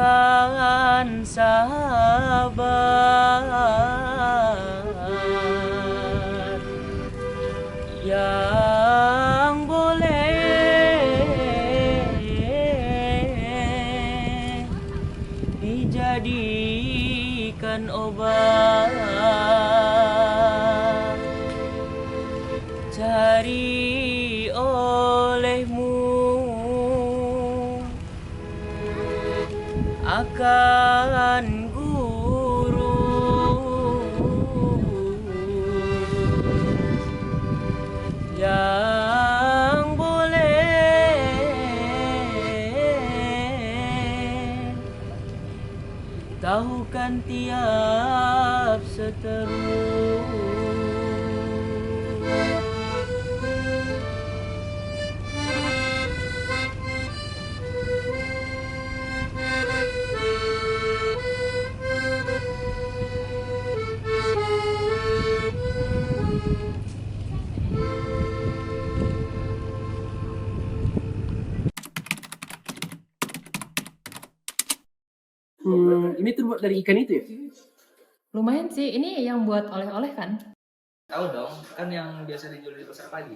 akan sahabat yang boleh dijadikan obat. Cari olehmu akan guru yang boleh tahukan tiap seteru. Ini terbuat dari ikan itu ya? Lumayan sih, ini yang buat oleh-oleh kan? Tahu dong, kan yang biasa dijual di pasar pagi.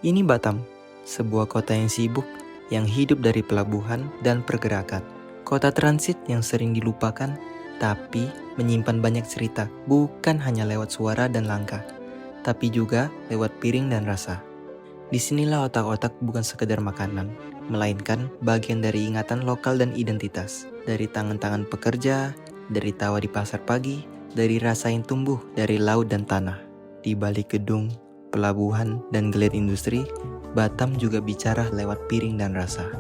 Ini Batam, sebuah kota yang sibuk, yang hidup dari pelabuhan dan pergerakan. Kota transit yang sering dilupakan, tapi menyimpan banyak cerita, bukan hanya lewat suara dan langkah, tapi juga lewat piring dan rasa. Disinilah otak-otak bukan sekedar makanan, melainkan bagian dari ingatan lokal dan identitas. Dari tangan-tangan pekerja, dari tawa di pasar pagi, dari rasa yang tumbuh dari laut dan tanah. Di balik gedung, pelabuhan, dan geliat industri, Batam juga bicara lewat piring dan rasa.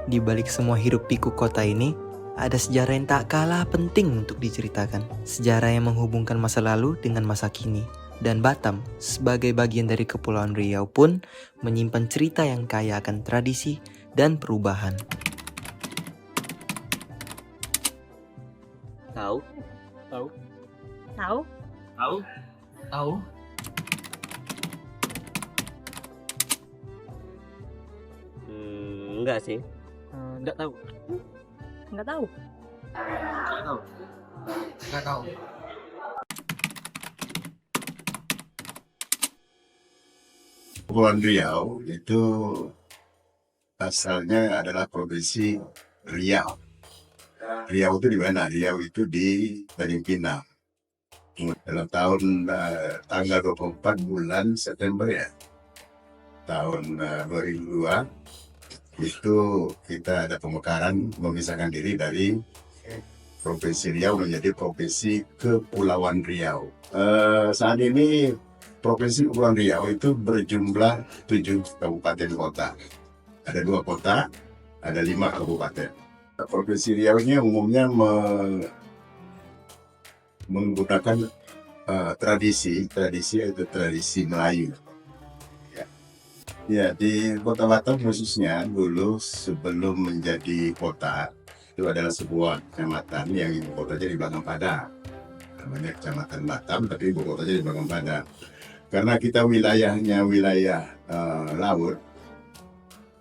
Di balik semua hiruk pikuk kota ini, ada sejarah yang tak kalah penting untuk diceritakan. Sejarah yang menghubungkan masa lalu dengan masa kini. Dan Batam, sebagai bagian dari Kepulauan Riau pun, menyimpan cerita yang kaya akan tradisi dan perubahan. Tahu? Tahu? Tahu? Tahu? Enggak sih. Enggak tahu. Nggak tahu. Enggak tahu. Enggak tahu. Kepulauan Riau itu asalnya adalah provinsi Riau. Riau itu di mana? Riau itu di Tanjung Pinang. Dalam tahun tanggal 24 bulan September ya, tahun 2002 itu kita ada pemekaran memisahkan diri dari Provinsi Riau menjadi Provinsi Kepulauan Riau. Saat ini Provinsi Kepulauan Riau itu berjumlah 7 kabupaten kota. Ada 2 kota, ada 5 kabupaten. Provinsi Riau ini umumnya menggunakan tradisi yaitu tradisi Melayu. Ya, di Kota Batam khususnya dulu sebelum menjadi kota itu adalah sebuah kecamatan yang ibu kotanya di Bangkapada. Namanya Kecamatan Batam, tapi ibu kotanya di Bangkapada. Karena kita wilayahnya wilayah laut,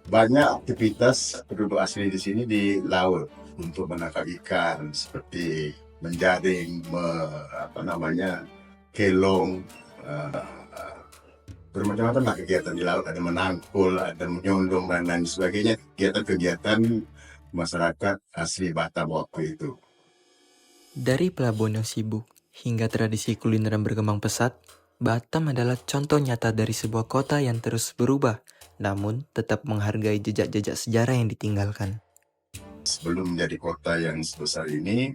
banyak aktivitas penduduk asli di sini di laut untuk menangkap ikan seperti menjaring, kelong, bermacam-macam lah kegiatan di laut, ada menangkul, ada menyondong dan lain sebagainya, kegiatan-kegiatan masyarakat asli Batam waktu itu. Dari pelabuhan yang sibuk hingga tradisi kuliner yang berkembang pesat, Batam adalah contoh nyata dari sebuah kota yang terus berubah, namun tetap menghargai jejak-jejak sejarah yang ditinggalkan. Sebelum menjadi kota yang sebesar ini,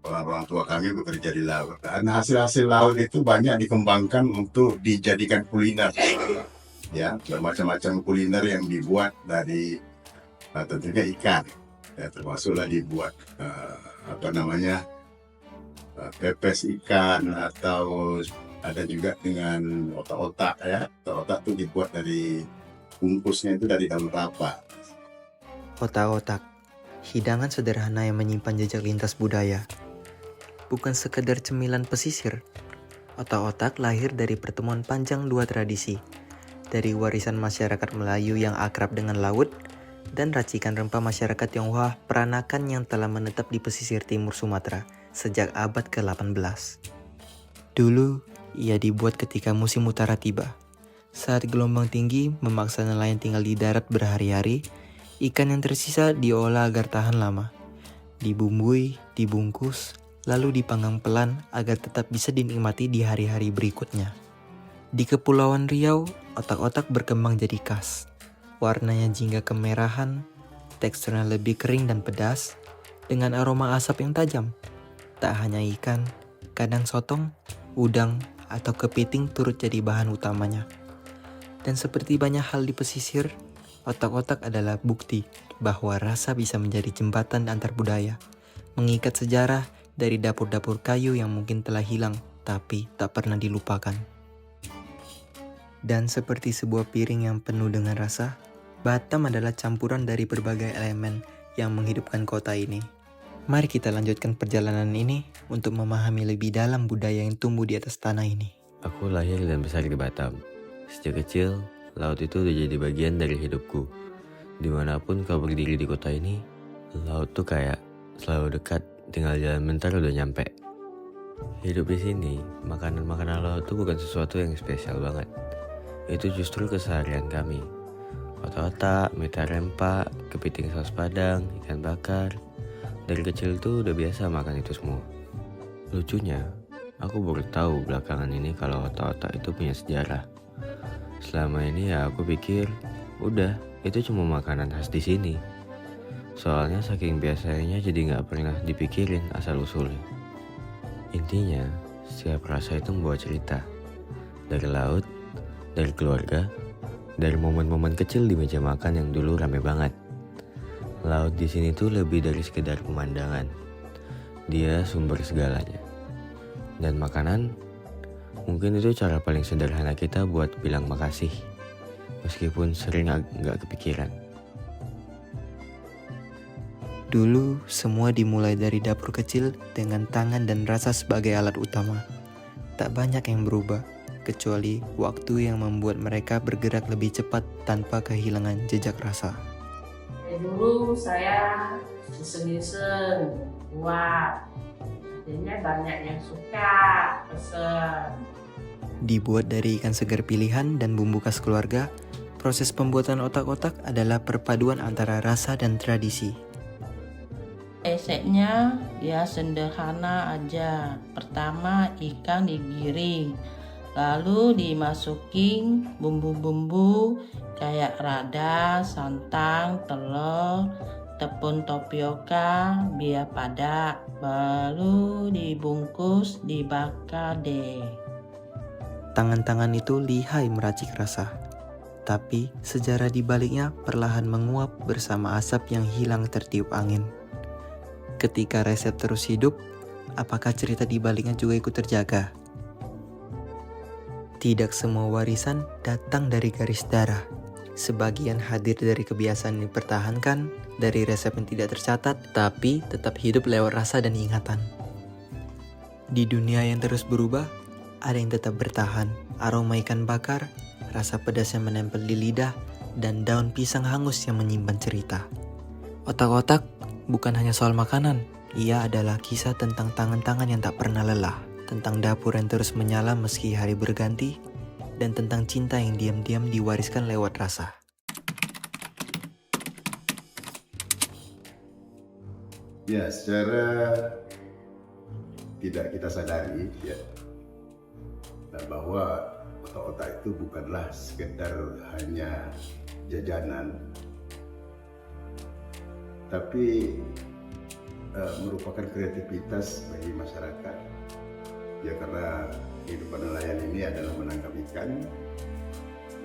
orang tua kami bekerja di laut. Dan hasil-hasil laut itu banyak dikembangkan untuk dijadikan kuliner. Ya, bermacam-macam kuliner yang dibuat dari tentunya ikan. Ya, termasuklah dibuat pepes ikan atau ada juga dengan otak-otak ya. Otak-otak itu dibuat dari bungkusnya itu dari daun kelapa. Otak-otak, hidangan sederhana yang menyimpan jejak lintas budaya. Bukan sekedar cemilan pesisir, otak-otak lahir dari pertemuan panjang 2 tradisi. Dari warisan masyarakat Melayu yang akrab dengan laut, dan racikan rempah masyarakat Tionghoa Peranakan yang telah menetap di pesisir timur Sumatera sejak abad ke-18. Dulu, ia dibuat ketika musim utara tiba. Saat gelombang tinggi memaksa nelayan tinggal di darat berhari-hari, ikan yang tersisa diolah agar tahan lama. Dibumbui, dibungkus, lalu dipanggang pelan agar tetap bisa dinikmati di hari-hari berikutnya. Di Kepulauan Riau, otak-otak berkembang jadi khas. Warnanya jingga kemerahan, teksturnya lebih kering dan pedas, dengan aroma asap yang tajam. Tak hanya ikan, kadang sotong, udang, atau kepiting turut jadi bahan utamanya. Dan seperti banyak hal di pesisir, otak-otak adalah bukti bahwa rasa bisa menjadi jembatan antar budaya, mengikat sejarah dari dapur-dapur kayu yang mungkin telah hilang, tapi tak pernah dilupakan. Dan seperti sebuah piring yang penuh dengan rasa, Batam adalah campuran dari berbagai elemen yang menghidupkan kota ini. Mari kita lanjutkan perjalanan ini untuk memahami lebih dalam budaya yang tumbuh di atas tanah ini. Aku lahir dan besar di Batam. Sejak kecil, laut itu udah jadi bagian dari hidupku. Dimanapun kau berdiri di kota ini, laut tuh kayak selalu dekat, tinggal jalan bentar udah nyampe. Hidup di sini, makanan-makanan laut tuh bukan sesuatu yang spesial banget. Itu justru keseharian kami. Otak-otak, mita rempa, kepiting saus padang, ikan bakar. Dari kecil tuh udah biasa makan itu semua. Lucunya, aku baru tahu belakangan ini kalau otak-otak itu punya sejarah. Selama ini ya aku pikir, udah, itu cuma makanan khas di sini. Soalnya saking biasanya jadi nggak pernah dipikirin asal-usulnya. Intinya, setiap rasa itu membawa cerita. Dari laut, dari keluarga, dari momen-momen kecil di meja makan yang dulu rame banget. Laut di sini tuh lebih dari sekedar pemandangan. Dia sumber segalanya. Dan makanan, mungkin itu cara paling sederhana kita buat bilang makasih. Meskipun sering nggak kepikiran. Dulu, semua dimulai dari dapur kecil dengan tangan dan rasa sebagai alat utama. Tak banyak yang berubah, kecuali waktu yang membuat mereka bergerak lebih cepat tanpa kehilangan jejak rasa. Dulu saya iseng-iseng buat, akhirnya banyak yang suka pesen. Dibuat dari ikan segar pilihan dan bumbu khas keluarga, proses pembuatan otak-otak adalah perpaduan antara rasa dan tradisi. Resepnya ya sederhana aja. Pertama ikan digiring, lalu dimasukin bumbu-bumbu kayak lada, santan, telur, tepung tapioka biar padat. Baru dibungkus, dibakar deh. Tangan-tangan itu lihai meracik rasa. Tapi sejarah di baliknya perlahan menguap bersama asap yang hilang tertiup angin. Ketika resep terus hidup, apakah cerita di baliknya juga ikut terjaga? Tidak semua warisan datang dari garis darah. Sebagian hadir dari kebiasaan yang dipertahankan, dari resep yang tidak tercatat, tapi tetap hidup lewat rasa dan ingatan. Di dunia yang terus berubah, ada yang tetap bertahan. Aroma ikan bakar, rasa pedas yang menempel di lidah, dan daun pisang hangus yang menyimpan cerita. Otak-otak bukan hanya soal makanan, ia adalah kisah tentang tangan-tangan yang tak pernah lelah, tentang dapur yang terus menyala meski hari berganti, dan tentang cinta yang diam-diam diwariskan lewat rasa. Ya, secara tidak kita sadari ya, bahwa otak-otak itu bukanlah sekedar hanya jajanan, tapi merupakan kreativitas bagi masyarakat. Ya, karena kehidupan nelayan ini adalah menangkap ikan,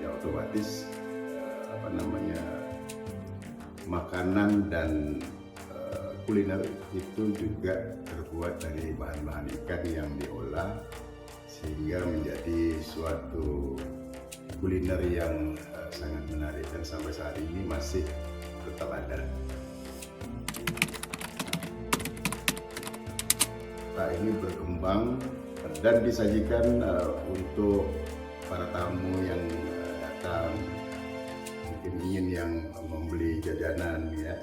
ya otomatis makanan dan kuliner itu juga terbuat dari bahan-bahan ikan yang diolah sehingga menjadi suatu kuliner yang sangat menarik dan sampai saat ini masih tetap ada. Nah, ini berkembang dan disajikan untuk para tamu yang datang, mungkin ingin yang membeli jajanan ya,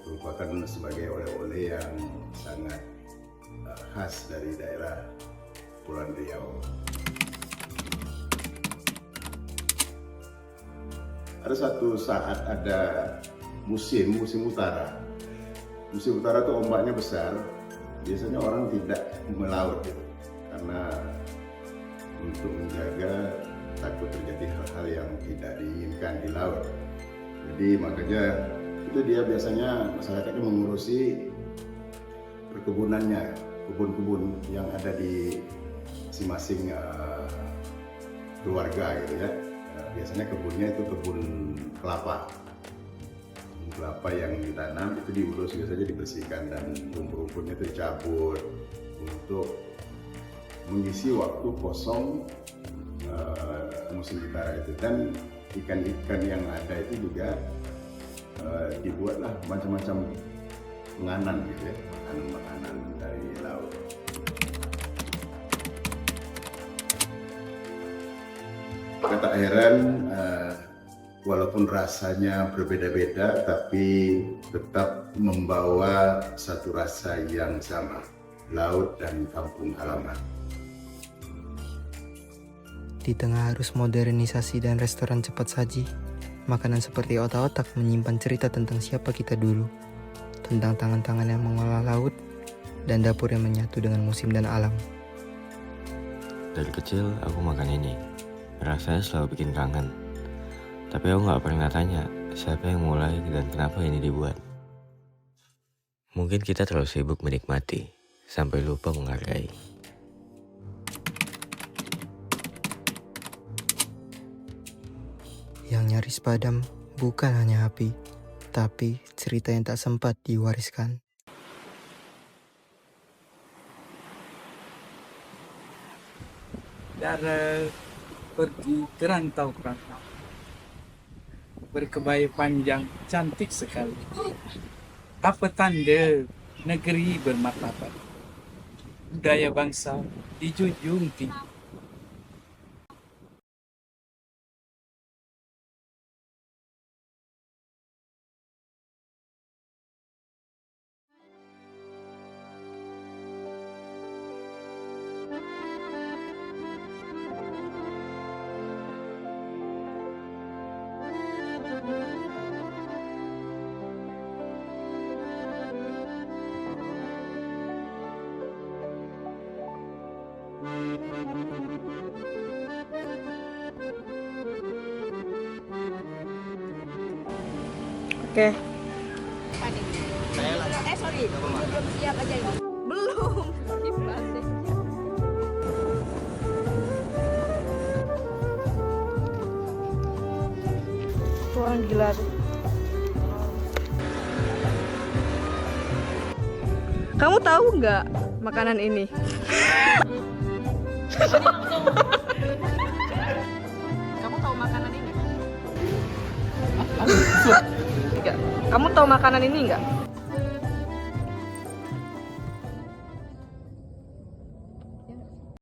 merupakan sebagai oleh-oleh yang sangat khas dari daerah Kepulauan Riau. Ada satu saat ada musim utara. Musim utara itu ombaknya besar. Biasanya orang tidak melaut gitu, karena untuk menjaga takut terjadi hal-hal yang tidak diinginkan di laut. Jadi makanya itu dia biasanya masyarakatnya mengurusi perkebunannya, kebun-kebun yang ada di masing-masing keluarga gitu ya. Biasanya kebunnya itu kebun kelapa. Kebun kelapa yang ditanam itu diurus, biasanya dibersihkan dan rumput-rumputnya itu dicabut untuk mengisi waktu kosong musim utara itu. Dan ikan-ikan yang ada itu juga dibuatlah macam-macam penganan gitu ya, makanan dari laut. Maka tak heran walaupun rasanya berbeda-beda tapi tetap membawa satu rasa yang sama, laut dan kampung halaman. Di tengah arus modernisasi dan restoran cepat saji, makanan seperti otak-otak menyimpan cerita tentang siapa kita dulu, tentang tangan-tangan yang mengolah laut, dan dapur yang menyatu dengan musim dan alam. Dari kecil aku makan ini, rasanya selalu bikin kangen. Tapi aku gak pernah tanya siapa yang mulai dan kenapa ini dibuat. Mungkin kita terlalu sibuk menikmati, sampai lupa menghargai. Yang nyaris padam bukan hanya api, tapi cerita yang tak sempat diwariskan. Dara pergi ke rantau berkebaya panjang cantik sekali. Apa tanda negeri bermartabat, budaya bangsa dijunjung tinggi. Oke. Sorry, belum siap aja ini. Belum. Orang gila tuh. Kamu tahu nggak makanan ini? Kamu tahu makanan ini? Enggak. Kamu tahu makanan ini nggak?